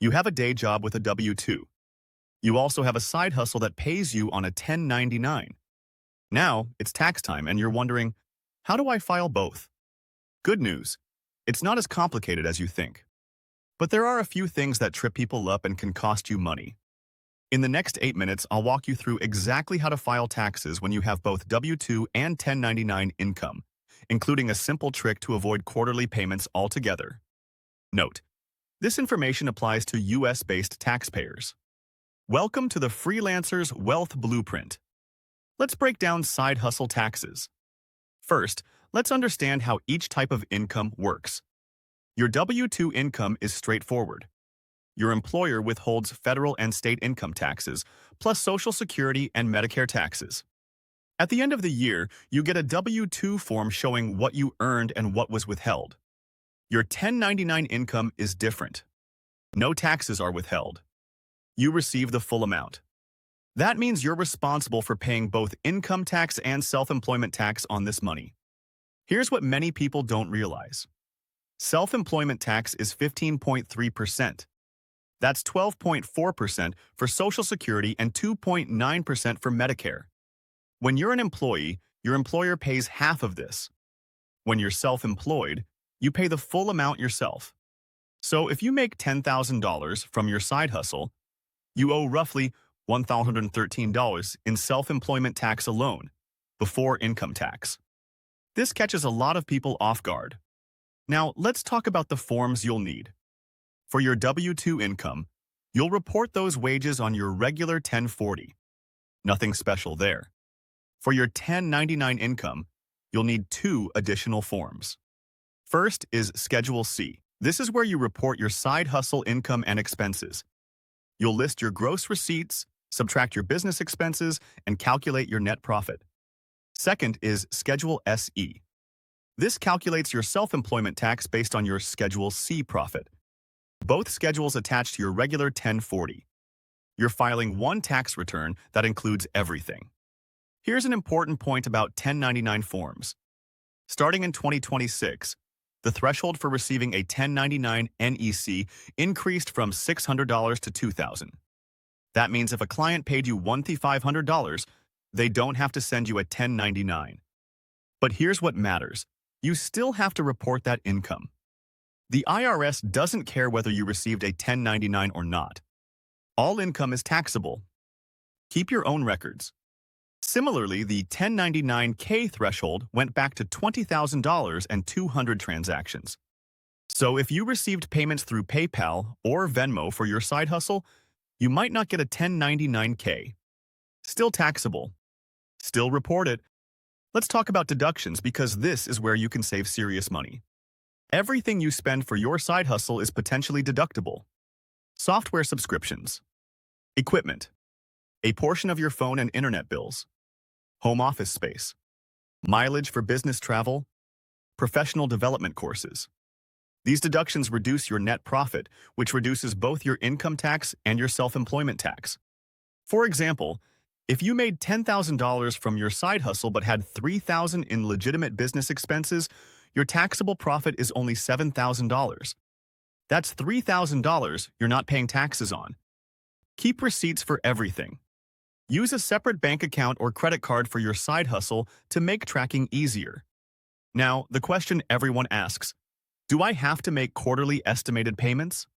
You have a day job with a W-2. You also have a side hustle that pays you on a 1099. Now, it's tax time and you're wondering, how do I file both? Good news. It's not as complicated as you think. But there are a few things that trip people up and can cost you money. In the next 8 minutes, I'll walk you through exactly how to file taxes when you have both W-2 and 1099 income, including a simple trick to avoid quarterly payments altogether. Note: this information applies to US-based taxpayers. Welcome to the Freelancers Wealth Blueprint. Let's break down side hustle taxes. First, let's understand how each type of income works. Your W-2 income is straightforward. Your employer withholds federal and state income taxes, plus Social Security and Medicare taxes. At the end of the year, you get a W-2 form showing what you earned and what was withheld. Your 1099 income is different. No taxes are withheld. You receive the full amount. That means you're responsible for paying both income tax and self-employment tax on this money. Here's what many people don't realize. Self-employment tax is 15.3%. That's 12.4% for Social Security and 2.9% for Medicare. When you're an employee, your employer pays half of this. When you're self-employed, you pay the full amount yourself. So if you make $10,000 from your side hustle, you owe roughly $1,013 in self-employment tax alone, before income tax. This catches a lot of people off guard. Now, let's talk about the forms you'll need. For your W-2 income, you'll report those wages on your regular 1040. Nothing special there. For your 1099 income, you'll need 2 additional forms. First is Schedule C. This is where you report your side hustle income and expenses. You'll list your gross receipts, subtract your business expenses, and calculate your net profit. Second is Schedule SE. This calculates your self-employment tax based on your Schedule C profit. Both schedules attach to your regular 1040. You're filing one tax return that includes everything. Here's an important point about 1099 forms. Starting in 2026, the threshold for receiving a 1099 NEC increased from $600 to $2,000. That means if a client paid you $1,500, they don't have to send you a 1099. But here's what matters. You still have to report that income. The IRS doesn't care whether you received a 1099 or not. All income is taxable. Keep your own records. Similarly, the 1099K threshold went back to $20,000 and 200 transactions. So if you received payments through PayPal or Venmo for your side hustle, you might not get a 1099K. Still taxable. Still report it. Let's talk about deductions because this is where you can save serious money. Everything you spend for your side hustle is potentially deductible. Software subscriptions. Equipment. A portion of your phone and internet bills. Home office space. Mileage for business travel. Professional development courses. These deductions reduce your net profit, which reduces both your income tax and your self-employment tax. For example, if you made $10,000 from your side hustle but had $3,000 in legitimate business expenses, your taxable profit is only $7,000. That's $3,000 you're not paying taxes on. Keep receipts for everything. Use a separate bank account or credit card for your side hustle to make tracking easier. Now, the question everyone asks, do I have to make quarterly estimated payments?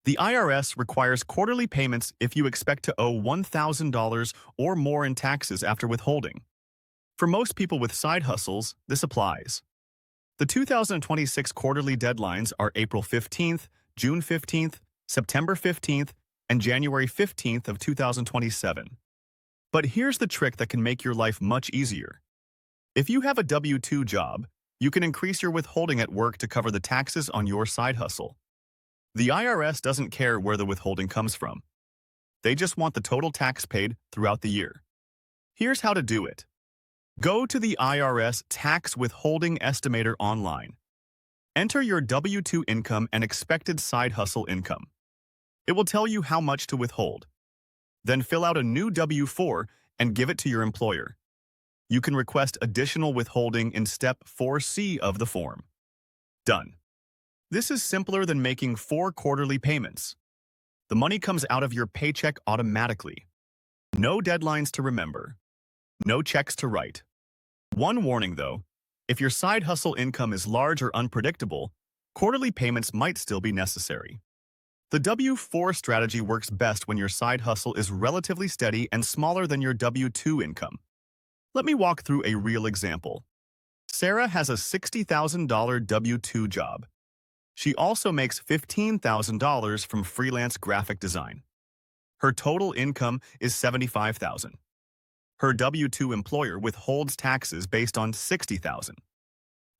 The IRS requires quarterly payments if you expect to owe $1,000 or more in taxes after withholding. For most people with side hustles, this applies. The 2026 quarterly deadlines are April 15th, June 15th, September 15th, and January 15th of 2027. But here's the trick that can make your life much easier. If you have a W-2 job, you can increase your withholding at work to cover the taxes on your side hustle. The IRS doesn't care where the withholding comes from. They just want the total tax paid throughout the year. Here's how to do it. Go to the IRS Tax Withholding Estimator online. Enter your W-2 income and expected side hustle income. It will tell you how much to withhold. Then fill out a new W-4 and give it to your employer. You can request additional withholding in Step 4C of the form. Done. This is simpler than making 4 quarterly payments. The money comes out of your paycheck automatically. No deadlines to remember. No checks to write. One warning though, if your side hustle income is large or unpredictable, quarterly payments might still be necessary. The W-4 strategy works best when your side hustle is relatively steady and smaller than your W-2 income. Let me walk through a real example. Sarah has a $60,000 W-2 job. She also makes $15,000 from freelance graphic design. Her total income is $75,000. Her W-2 employer withholds taxes based on $60,000.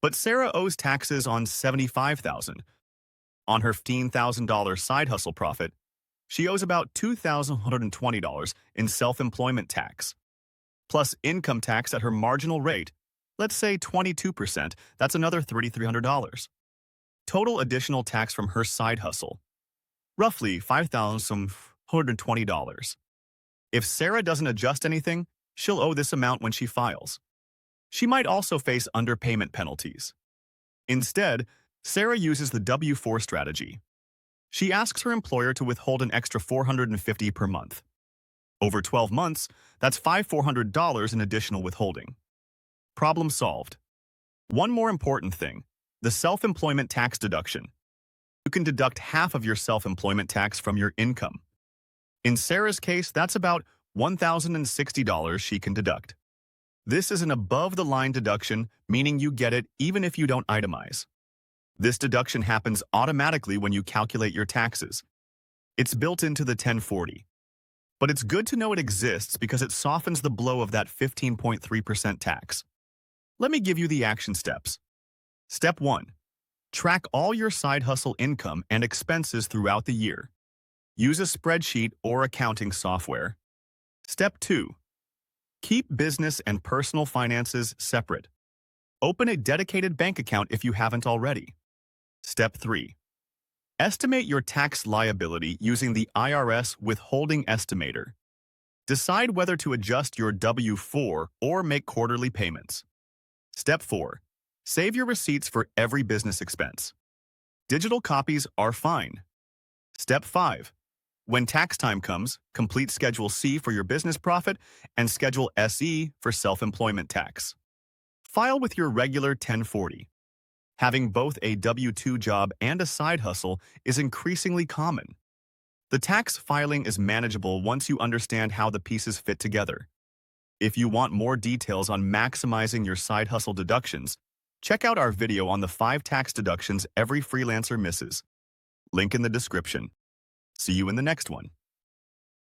But Sarah owes taxes on $75,000. On her $15,000 side hustle profit, she owes about $2,120 in self-employment tax. Plus income tax at her marginal rate, let's say 22%, that's another $3,300. Total additional tax from her side hustle, roughly $5,120. If Sarah doesn't adjust anything, she'll owe this amount when she files. She might also face underpayment penalties. Instead, Sarah uses the W-4 strategy. She asks her employer to withhold an extra $450 per month. Over 12 months, that's $400 in additional withholding. Problem solved. One more important thing, the self-employment tax deduction. You can deduct half of your self-employment tax from your income. In Sarah's case, that's about $1,060 she can deduct. This is an above-the-line deduction, meaning you get it even if you don't itemize. This deduction happens automatically when you calculate your taxes. It's built into the 1040. But it's good to know it exists because it softens the blow of that 15.3% tax. Let me give you the action steps. Step 1. Track all your side hustle income and expenses throughout the year. Use a spreadsheet or accounting software. Step 2. Keep business and personal finances separate. Open a dedicated bank account if you haven't already. Step 3. Estimate your tax liability using the IRS withholding estimator. Decide whether to adjust your W-4 or make quarterly payments. Step 4. Save your receipts for every business expense. Digital copies are fine. Step 5. When tax time comes, complete Schedule C for your business profit and Schedule SE for self-employment tax. File with your regular 1040. Having both a W-2 job and a side hustle is increasingly common. The tax filing is manageable once you understand how the pieces fit together. If you want more details on maximizing your side hustle deductions, check out our video on the 5 tax deductions every freelancer misses. Link in the description. See you in the next one.